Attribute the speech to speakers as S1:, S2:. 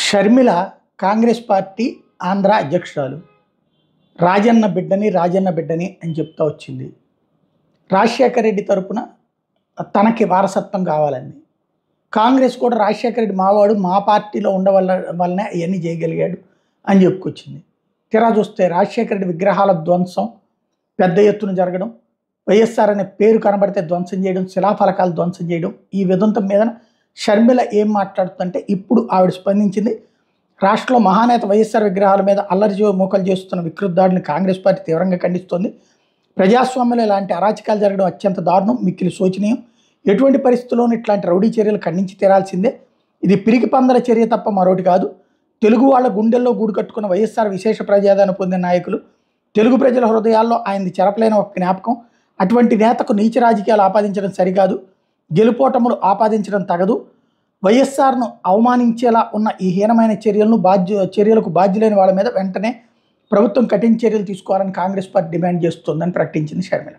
S1: Sharmila Congress party Andhra అధ్యక్షురాలు. రాజన్న బిడ్డని అని చెప్తా వచ్చింది. రాజశేఖర రెడ్డి తరపున తనకి వారసత్వం కావాలని. కాంగ్రెస్ కూడా రాజశేఖర రెడ్డి మావాడు, మా పార్టీలో వల్లనే అవన్నీ చేయగలిగాడు అని చెప్పుకొచ్చింది. తీరా చూస్తే రాజశేఖర రెడ్డి విగ్రహాల ధ్వంసం పెద్ద ఎత్తున జరగడం, వైఎస్ఆర్ అనే పేరు కనబడితే ధ్వంసం చేయడం, శిలాఫలకాలు ధ్వంసం చేయడం, ఈ విధంతం మీద షర్మిల ఏం మాట్లాడుతుందంటే ఇప్పుడు ఆవిడ స్పందించింది. రాష్ట్రంలో మహానేత వైఎస్ఆర్ విగ్రహాల మీద అల్లరి మూకలు చేస్తున్న వికృతదాడిని కాంగ్రెస్ పార్టీ తీవ్రంగా ఖండిస్తోంది. ప్రజాస్వామ్యంలో ఇలాంటి అరాచకాలు జరగడం అత్యంత దారుణం, మిక్కిలి శోచనీయం. ఎటువంటి పరిస్థితుల్లోనూ ఇట్లాంటి రౌడీ చర్యలు ఖండించి తీరాల్సిందే. ఇది పిరికి పందల చర్య తప్ప మరొకటి కాదు. తెలుగు వాళ్ళ గుండెల్లో గూడు కట్టుకున్న వైఎస్ఆర్ విశేష ప్రజాదరణ పొందిన నాయకులు, తెలుగు ప్రజల హృదయాల్లో ఆయనది చెరపలేని ఒక జ్ఞాపకం. అటువంటి నేతకు నీచ రాజకీయాలు ఆపాదించడం సరికాదు, గెలుపోటములు ఆపాదించడం తగదు. వైఎస్ఆర్ను అవమానించేలా ఉన్న ఈ హీనమైన చర్యలకు బాధ్యులైన వాళ్ళ మీద వెంటనే ప్రభుత్వం కఠిన చర్యలు తీసుకోవాలని కాంగ్రెస్ పార్టీ డిమాండ్ చేస్తోందని ప్రకటించింది షర్మిల.